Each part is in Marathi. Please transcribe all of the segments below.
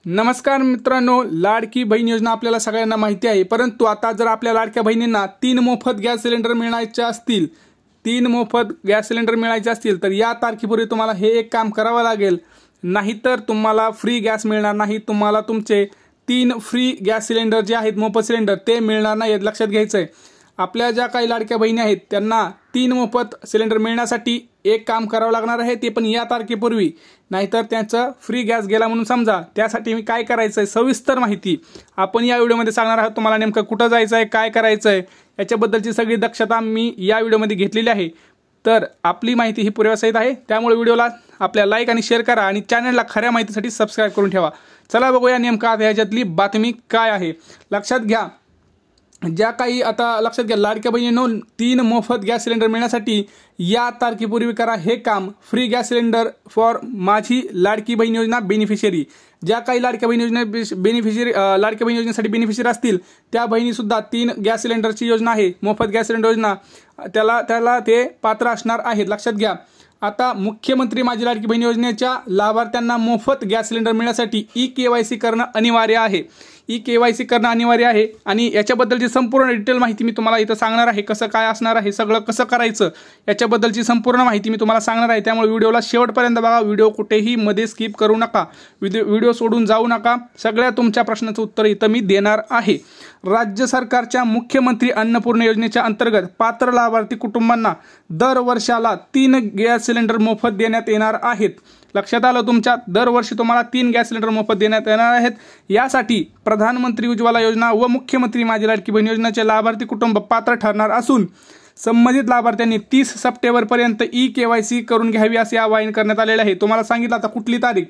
नमस्कार मित्रांनो, लाडकी बहीण योजना आपल्याला सगळ्यांना माहिती आहे। परंतु आता जर आपल्या लाडक्या बहिणींना 3 मोफत गॅस सिलेंडर मिळायचे असतील, 3 मोफत गॅस सिलेंडर मिळायचे असतील तर या तारखेपूर्वी तुम्हाला हे एक काम करावं लागेल, नाहीतर तुम्हाला फ्री गॅस मिळणार नाही। तुम्हाला तुमचे 3 फ्री गॅस सिलेंडर जे आहेत मोफत सिलेंडर ते मिळणार नाहीत। लक्षात घ्यायचं आहे। आपल्या ज्या काही लाडक्या बहिणी आहेत त्यांना 3 मोफत सिलेंडर मिळण्यासाठी एक काम करावं लागणार आहे, ते पण या तारखेपूर्वी, नाहीतर त्यांचा फ्री गॅस गेला म्हणून समजा। त्यासाठी मी काय करायचं आहे सविस्तर माहिती आपण या व्हिडिओमध्ये सांगणार आहोत। तुम्हाला नेमकं कुठं जायचं आहे, काय करायचं आहे याच्याबद्दलची सगळी दक्षता मी या व्हिडिओमध्ये घेतलेली आहे। तर आपली माहिती ही पुरेसहित आहे, त्यामुळे व्हिडिओला आपल्या लाईक आणि शेअर करा आणि चॅनलला खऱ्या माहितीसाठी सबस्क्राइब करून ठेवा। चला बघूया नेमका याच्यातली बातमी काय आहे। लक्षात घ्या, ज्या काही आता लक्षात घ्या लाडक्या बहिणींनो, 3 मोफत गॅस सिलेंडर मिळण्यासाठी या तारखेपूर्वी करा हे काम। फ्री गॅस सिलेंडर फॉर माझी लाडकी बहीण योजना बेनिफिशियरी। ज्या काही लाडक्या बहीण योजना लाडक्या बहीण योजनेसाठी बेनिफिशियरी असतील त्या बहिणी सुद्धा 3 गॅस सिलेंडरची योजना आहे, मोफत गॅस सिलेंडर योजना, त्याला ते पात्र असणार आहेत। लक्षात घ्या, आता मुख्यमंत्री माझी लाडकी बहीण योजनेच्या लाभार्थ्यांना मोफत गॅस सिलेंडर मिळण्यासाठी ई-केवायसी करणं अनिवार्य आहे। ई-केवायसी करणं अनिवार्य आहे आणि याच्याबद्दलची संपूर्ण डिटेल माहिती मी तुम्हाला इथं सांगणार आहे। कसं काय असणार आहे, सगळं कसं करायचं याच्याबद्दलची संपूर्ण माहिती मी तुम्हाला सांगणार आहे। त्यामुळे व्हिडिओला शेवटपर्यंत बघा, व्हिडिओ कुठेही मध्ये स्किप करू नका, व्हिडिओ सोडून जाऊ नका। सगळ्या तुमच्या प्रश्नाचं उत्तर इथं मी देणार आहे। राज्य सरकारच्या मुख्यमंत्री अन्नपूर्णा योजनेच्या अंतर्गत पात्र लाभार्थी कुटुंबांना दर वर्षाला 3 गॅस सिलेंडर मोफत देण्यात येणार आहेत। लक्षात आलं तुमच्या, दरवर्षी तुम्हाला 3 गॅस सिलेंडर मोफत देण्यात येणार आहेत। यासाठी प्रधानमंत्री उज्ज्वला योजना व मुख्यमंत्री माझी लाडकी बहीण योजनेचे लाभार्थी कुटुंब पात्र ठरणार असून संबंधित लाभार्थ्यांनी 30 सप्टेंबरपर्यंत ई-केवायसी करून घ्यावी असे आवाहन करण्यात आलेले आहे। तुम्हाला सांगितलं आता कुठली तारीख,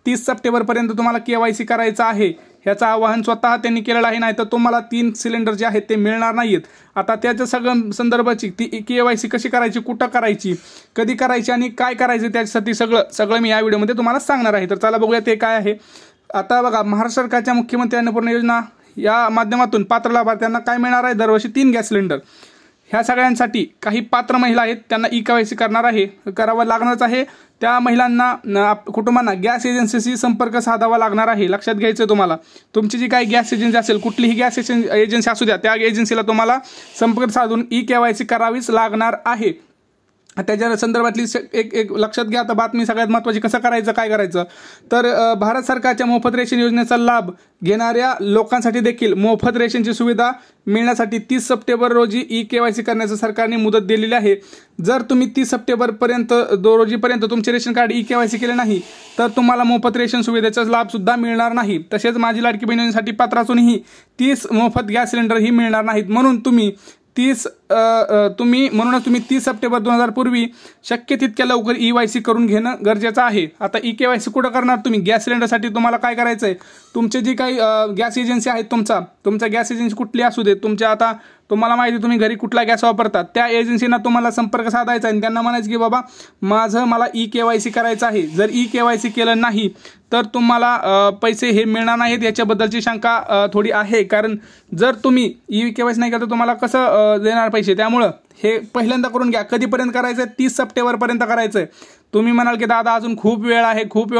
30 सप्टेंबरपर्यंत तुम्हाला केवायसी करायचं आहे, ह्याचं आवाहन स्वतः त्यांनी केलेलं आहे। नाही तर तुम्हाला 3 सिलेंडर जे आहेत ते मिळणार नाहीत। आता त्याच्या सगळं संदर्भाची ती केवायसी कशी करायची, कुठं करायची, कधी करायची आणि काय करायचं त्याच्यासाठी सगळं मी या व्हिडिओमध्ये तुम्हाला सांगणार आहे। तर चला बघूया ते काय आहे। आता बघा, महाराष्ट्र सरकारच्या मुख्यमंत्री अन्नपूर्णा योजना या माध्यमातून पात्र लाभार्थ्यांना काय मिळणार आहे, दरवर्षी 3 गॅस सिलेंडर। ह्या सगळ्यांसाठी काही पात्र महिला आहेत त्यांना ई-केवायसी करावं लागणारच आहे। त्या महिलांना कुटुंबांना गॅस एजन्सीशी संपर्क साधावा लागणार आहे। लक्षात घ्यायचं, तुम्हाला तुमची जी काही गॅस एजन्सी असेल, कुठलीही गॅस एजन्सी असू द्या, त्या एजन्सीला तुम्हाला संपर्क साधून ई-केवायसी करावीच लागणार आहे। त्याच्या संदर्भातली एक लक्षात घ्या आता बातमी सगळ्यात महत्त्वाची, कसं करायचं, काय करायचं। तर भारत सरकारच्या मोफत रेशन योजनेचा लाभ घेणाऱ्या लोकांसाठी देखील मोफत रेशनची सुविधा मिळण्यासाठी 30 सप्टेंबर रोजी ई-केवायसी करण्याचं सरकारने मुदत दिलेली आहे। जर तुम्ही 30 सप्टेंबरपर्यंत रोजीपर्यंत तुमचे रेशन कार्ड ई-केवायसी केले नाही तर तुम्हाला मोफत रेशन सुविधेचा लाभ सुद्धा मिळणार नाही। तसेच माझी लाडकी बहीण योजनेसाठी पात्र असूनही 30 मोफत गॅस सिलेंडर ही मिळणार नाहीत। म्हणून तुम्ही 30 सप्टेंबर 2000 पूर्वी शक्य तितक्या लवकर ई-केवायसी करून घेणं गरजेचं आहे। आता ई-केवायसी कुठं करणार तुम्ही, गॅस सिलेंडरसाठी तुम्हाला काय करायचं आहे, तुमचे जी काही गॅस एजन्सी आहेत, तुमचा गॅस एजन्सी कुठली असू दे, तुमच्या आता तुम्हाला माहिती तुम्ही घरी कुठला गॅस वापरतात, त्या एजन्सीना तुम्हाला संपर्क साधायचा आहे आणि त्यांना म्हणायचं की बाबा मला ई-केवायसी करायचं आहे। जर ई-केवायसी केलं नाही तर तुम्हाला पैसे हे मिळणार नाहीत। याच्याबद्दलची शंका थोडी आहे, कारण जर तुम्ही ई-केवायसी नाही केलं तर तुम्हाला कसं देणार पैसे। त्यामुळं हे पहिल्यांदा करून घ्या। कधीपर्यंत करायचं आहे, 30 सप्टेंबरपर्यंत करायचं आहे। तुम्ही म्हणाल की दादा अजून खूप वेळ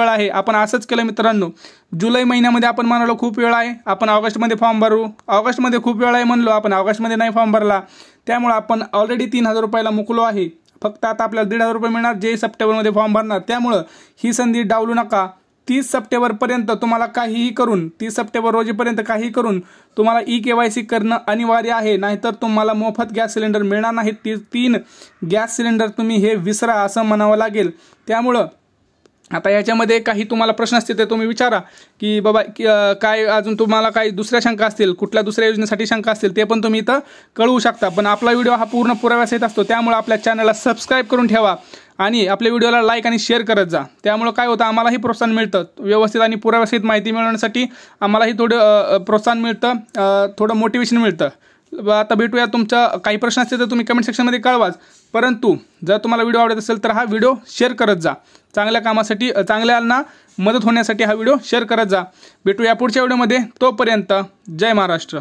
आहे, आपण असंच केलं मित्रांनो। जुलै महिन्यामध्ये आपण म्हणालो खूप वेळ आहे, आपण ऑगस्टमध्ये फॉर्म भरू, ऑगस्टमध्ये खूप वेळ आहे म्हणलो, आपण ऑगस्टमध्ये नाही फॉर्म भरला, त्यामुळे आपण ऑलरेडी 3000 रुपयाला मुकलो आहे। फक्त आता आपल्याला 1500 रुपये मिळणार जे सप्टेंबरमध्ये फॉर्म भरणार। त्यामुळं ही संधी डावलू नका। 30 सप्टेंबरपर्यंत तुम्हाला काहीही करून, 30 सप्टेंबर रोजीपर्यंत काहीही करून तुम्हाला ई-केवायसी करणं अनिवार्य आहे, नाहीतर तुम्हाला मोफत गॅस सिलेंडर मिळणार नाहीत। 3 गॅस सिलेंडर तुम्ही हे विसरा असं म्हणावं लागेल। त्यामुळं आता याच्यामध्ये काही तुम्हाला प्रश्न असतील ते तुम्ही विचारा की बाबा काय अजून तुम्हाला काही दुसऱ्या शंका असतील, कुठल्या दुसऱ्या योजनेसाठी शंका असतील ते पण तुम्ही इथं कळवू शकता। पण आपला व्हिडिओ हा पूर्ण पुराव्यासहित असतो, त्यामुळे आपल्या चॅनलला सबस्क्राईब करून ठेवा आणि आपल्या व्हिडिओला लाईक आणि शेअर करत जा। त्यामुळे काय होतं, आम्हालाही प्रोत्साहन मिळतं, व्यवस्थित आणि पुराव्यासहित माहिती मिळवण्यासाठी आम्हालाही थोडं प्रोत्साहन मिळतं, थोडं मोटिवेशन मिळतं। आता भेटूया, तुमचा काही प्रश्न असतील तर तुम्ही कमेंट सेक्शनमध्ये कळवाच। परंतु जर तुम्हाला व्हिडिओ आवडत असेल तर हा व्हिडिओ शेअर करत जा, चांगल्या कामासाठी, चांगल्याला मदत होण्यासाठी हा व्हिडिओ शेअर करत जा। भेटूया पुढच्या व्हिडिओमध्ये, तोपर्यंत जय महाराष्ट्र।